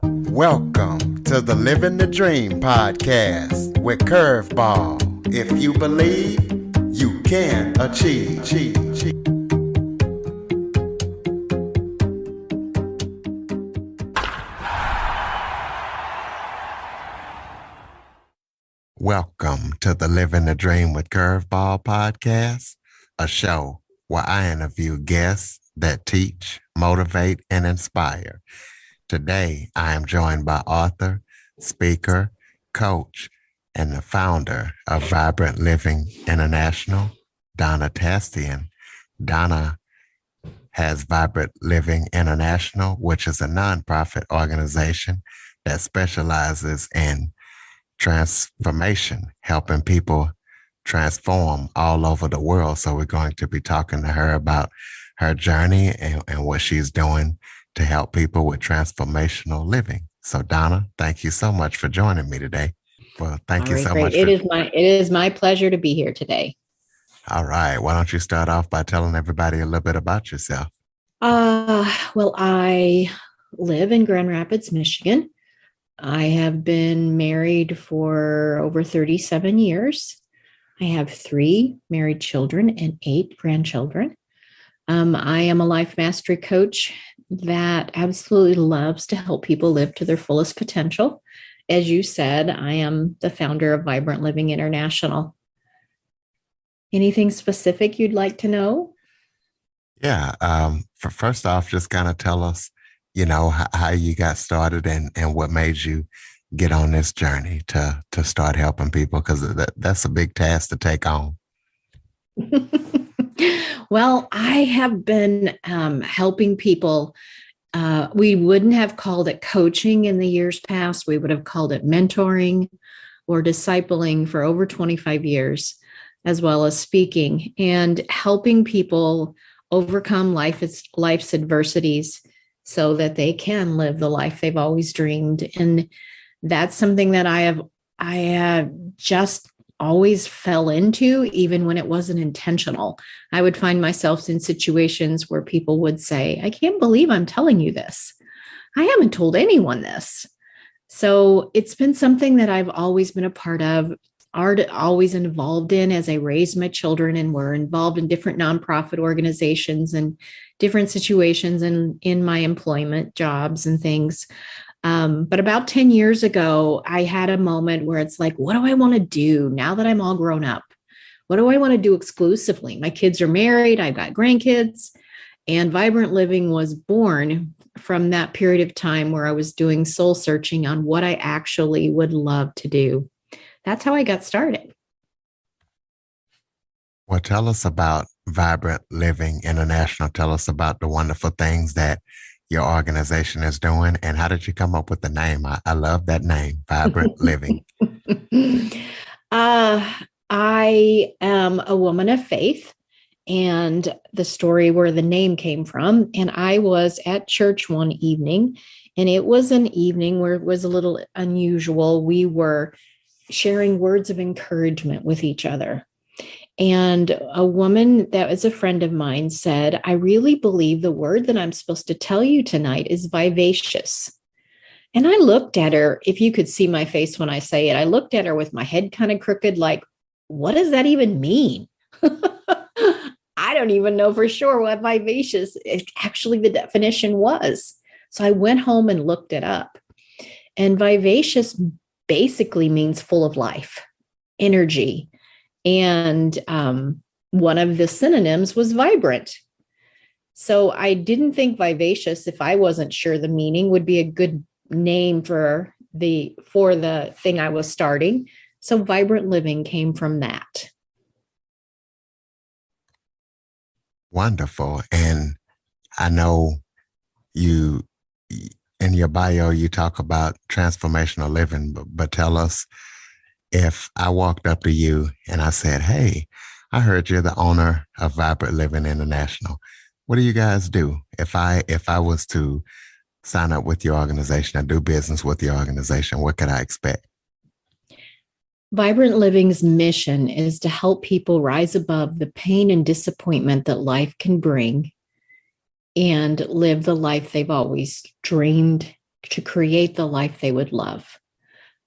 Welcome to the Living the Dream podcast with Curveball. If you believe, you can achieve. Welcome to the Living the Dream with Curveball podcast, a show where I interview guests that teach, motivate, and inspire. Today, I am joined by author, speaker, coach, and the founder of Vibrant Living International, Donna. Donna has Vibrant Living International, which is a nonprofit organization that specializes in transformation, helping people transform all over the world. So we're going to be talking to her about her journey and what she's doing to help people with transformational living. So Donna, thank you so much for joining me today. Well, thank you so much. It is my pleasure to be here today. All right. Why don't you start off by telling everybody a little bit about yourself? Well, I live in Grand Rapids, Michigan. I have been married for over 37 years. I have 3 married children and 8 grandchildren. I am a life mastery coach that absolutely loves to help people live to their fullest potential. As you said, I am the founder of Vibrant Living International. Anything specific you'd like to know? Yeah. First off, just kind of tell us, how you got started and what made you get on this journey to start helping people, because that's a big task to take on. Well, I have been helping people. We wouldn't have called it coaching in the years past. We would have called it mentoring or discipling for over 25 years, as well as speaking and helping people overcome life's adversities so that they can live the life they've always dreamed. And that's something that I have just always fell into, even when it wasn't intentional. I would find myself in situations where people would say, I can't believe I'm telling you this. I haven't told anyone this. So it's been something that I've always been a part of, always involved in as I raised my children, and were involved in different nonprofit organizations and different situations in my employment jobs and things. But about 10 years ago, I had a moment where it's like, what do I want to do now that I'm all grown up? What do I want to do exclusively? My kids are married. I've got grandkids, and Vibrant Living was born from that period of time where I was doing soul searching on what I actually would love to do. That's how I got started. Well, tell us about Vibrant Living International. Tell us about the wonderful things that your organization is doing, and how did you come up with the name? I love that name, Vibrant Living. I am a woman of faith, and the story where the name came from. And I was at church one evening, and it was an evening where it was a little unusual. We were sharing words of encouragement with each other. And a woman that was a friend of mine said, I really believe the word that I'm supposed to tell you tonight is vivacious. And I looked at her, if you could see my face when I say it, I looked at her with my head kind of crooked, like, what does that even mean? I don't even know for sure what vivacious actually the definition was. So I went home and looked it up. And vivacious basically means full of life, energy. And one of the synonyms was vibrant. So I didn't think vivacious, if I wasn't sure the meaning, would be a good name for the thing I was starting. So Vibrant Living came from that. Wonderful. And I know you, in your bio, you talk about transformational living, but tell us, if I walked up to you and I said, hey, I heard you're the owner of Vibrant Living International. What do you guys do? If I was to sign up with your organization or do business with your organization, what could I expect? Vibrant Living's mission is to help people rise above the pain and disappointment that life can bring and live the life they've always dreamed to create the life they would love.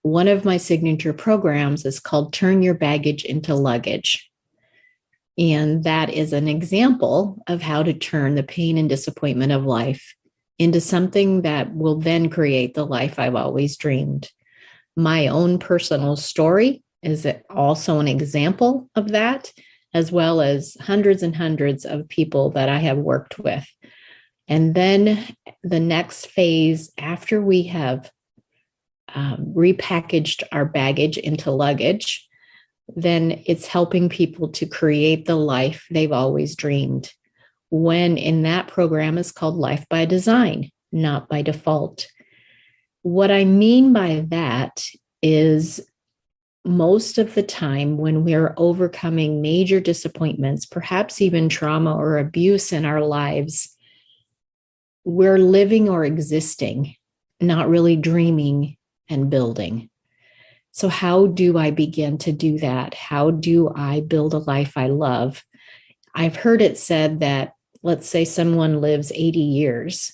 One of my signature programs is called Turn Your Baggage into Luggage. And that is an example of how to turn the pain and disappointment of life into something that will then create the life I've always dreamed. My own personal story is also an example of that, as well as hundreds and hundreds of people that I have worked with. And then the next phase, after we have repackaged our baggage into luggage, then it's helping people to create the life they've always dreamed. When in that program is called Life by Design, not by default. What I mean by that is most of the time when we're overcoming major disappointments, perhaps even trauma or abuse in our lives, we're living or existing, not really dreaming and building. So how do I begin to do that? How do I build a life I love? I've heard it said that, let's say someone lives 80 years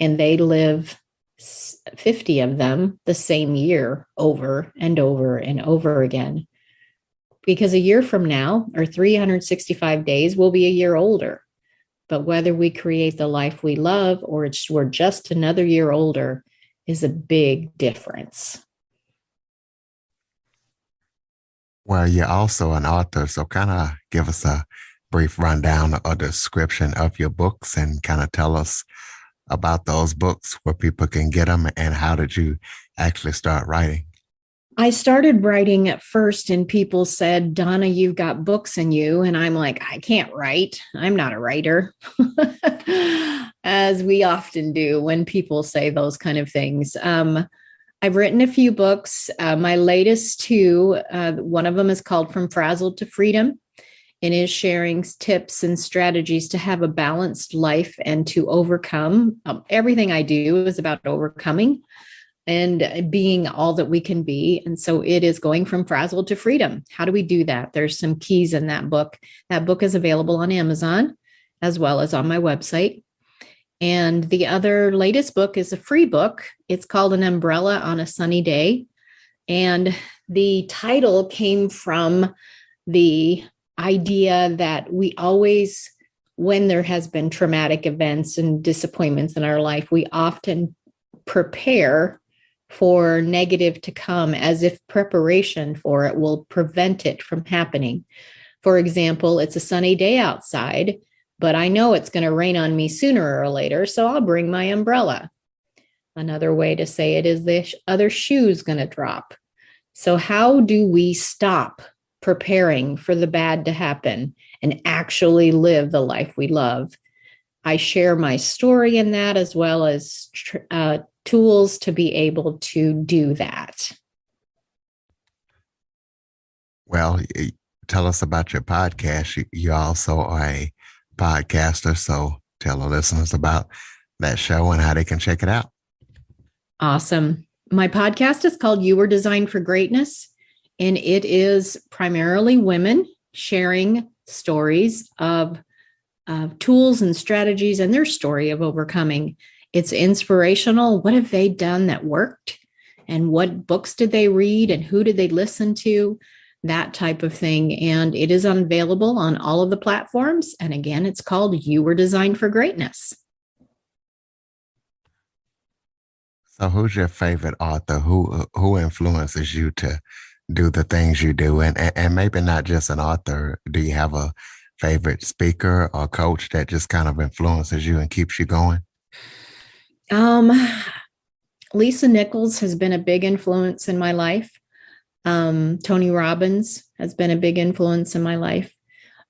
and they live 50 of them the same year over and over and over again. Because a year from now, or 365 days, we'll be a year older. But whether we create the life we love or we're just another year older is a big difference. Well, you're also an author, so kind of give us a brief rundown or description of your books and kind of tell us about those books where people can get them and how did you actually start writing? I started writing at first and people said, Donna, you've got books in you. And I'm like, I can't write. I'm not a writer, as we often do when people say those kind of things. I've written a few books. My latest two, one of them is called From Frazzled to Freedom and is sharing tips and strategies to have a balanced life and to overcome. Everything I do is about overcoming and being all that we can be. And so it is going from frazzled to freedom. How do we do that? There's some keys in that book. That book is available on Amazon as well as on my website. And the other latest book is a free book. It's called An Umbrella on a Sunny Day. And the title came from the idea that we always, when there has been traumatic events and disappointments in our life, we often prepare for negative to come as if preparation for it will prevent it from happening. For example, it's a sunny day outside, but I know it's going to rain on me sooner or later, so I'll bring my umbrella. Another way to say it is the other shoe's going to drop. So how do we stop preparing for the bad to happen and actually live the life we love? I share my story in that as well as tools to be able to do that. Well, tell us about your podcast. You also are a podcaster, so tell the listeners about that show and how they can check it out. Awesome. My podcast is called You Were Designed for Greatness, and it is primarily women sharing stories of tools and strategies and their story of overcoming. It's inspirational. What have they done that worked? And what books did they read? And who did they listen to? That type of thing. And it is available on all of the platforms. And again, it's called You Were Designed for Greatness. So who's your favorite author? Who influences you to do the things you do? And maybe not just an author. Do you have a favorite speaker or coach that just kind of influences you and keeps you going? Lisa Nichols has been a big influence in my life. Tony Robbins has been a big influence in my life.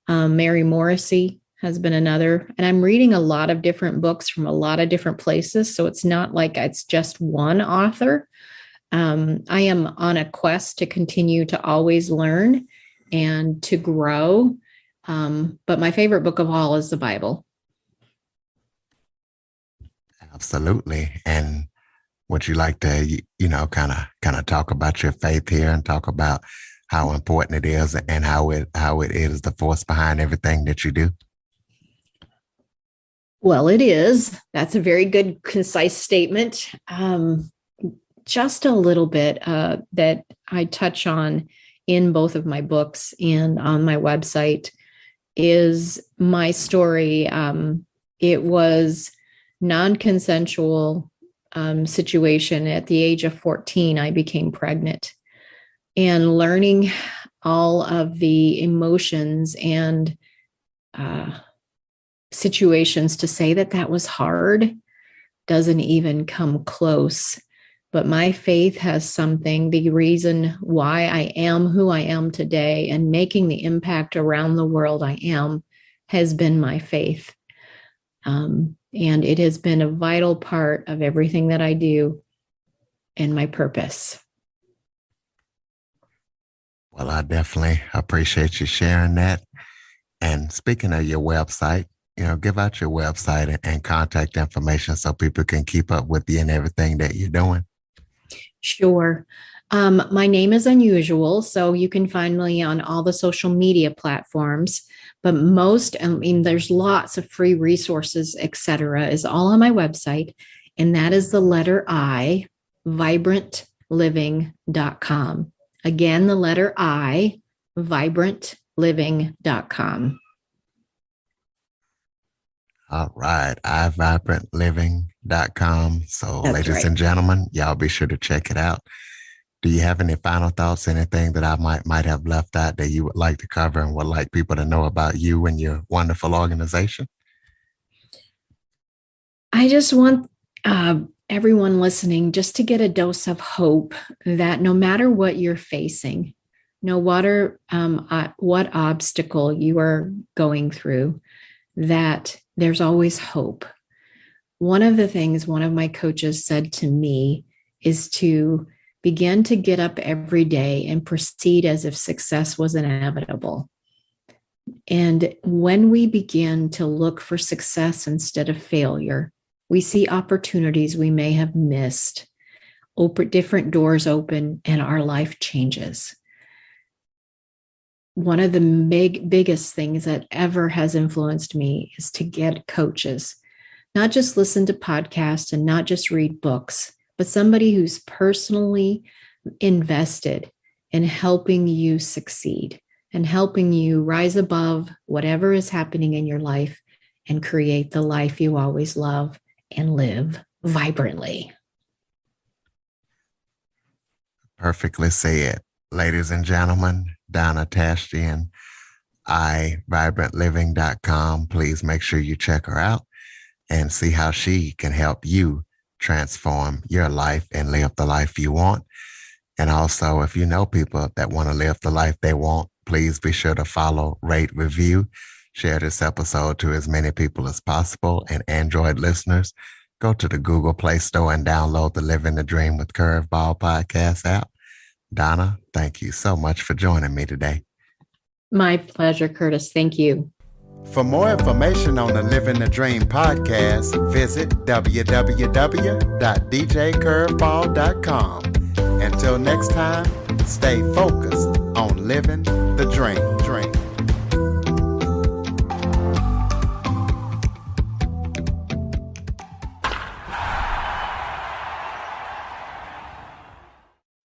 Mary Morrissey has been another. And I'm reading a lot of different books from a lot of different places. So it's not like it's just one author. I am on a quest to continue to always learn and to grow. But my favorite book of all is the Bible. Absolutely. And would you like to, kind of talk about your faith here and talk about how important it is and how it is the force behind everything that you do? Well, it is. That's a very good, concise statement. Just a little bit that I touch on in both of my books and on my website is my story. It was non-consensual situation. At the age of 14, I became pregnant, and learning all of the emotions and situations to say that that was hard doesn't even come close. But my faith has something, the reason why I am who I am today and making the impact around the world I am has been my faith. And it has been a vital part of everything that I do and my purpose. Well, I definitely appreciate you sharing that. And speaking of your website, give out your website and contact information so people can keep up with you and everything that you're doing. Sure. My name is unusual, so you can find me on all the social media platforms, but there's lots of free resources, etc., is all on my website. And that is the letter I, vibrantliving.com. Again, the letter I, vibrantliving.com. All right. iVibrantLiving.com. So, That's ladies right. and gentlemen, y'all be sure to check it out. Do you have any final thoughts, anything that I might have left out that you would like to cover and would like people to know about you and your wonderful organization? I just want everyone listening just to get a dose of hope that no matter what you're facing, no matter what obstacle you are going through, that there's always hope. One of the things one of my coaches said to me is to begin to get up every day and proceed as if success was inevitable. And when we begin to look for success instead of failure, we see opportunities we may have missed, different doors open, and our life changes. One of the biggest things that ever has influenced me is to get coaches, not just listen to podcasts and not just read books, but somebody who's personally invested in helping you succeed and helping you rise above whatever is happening in your life and create the life you always love and live vibrantly. Perfectly said. Ladies and gentlemen, Donna Tashtian, iVibrantLiving.com. Please make sure you check her out and see how she can help you transform your life and live the life you want. And also, if you know people that want to live the life they want, please be sure to follow, rate, review, share this episode to as many people as possible. And Android listeners, go to the Google Play Store and download the Living the Dream with Curveball podcast app. Donna, thank you so much for joining me today. My pleasure, Curtis. Thank you. For more information on the Living the Dream podcast, visit www.djcurveball.com. Until next time, stay focused on living the dream.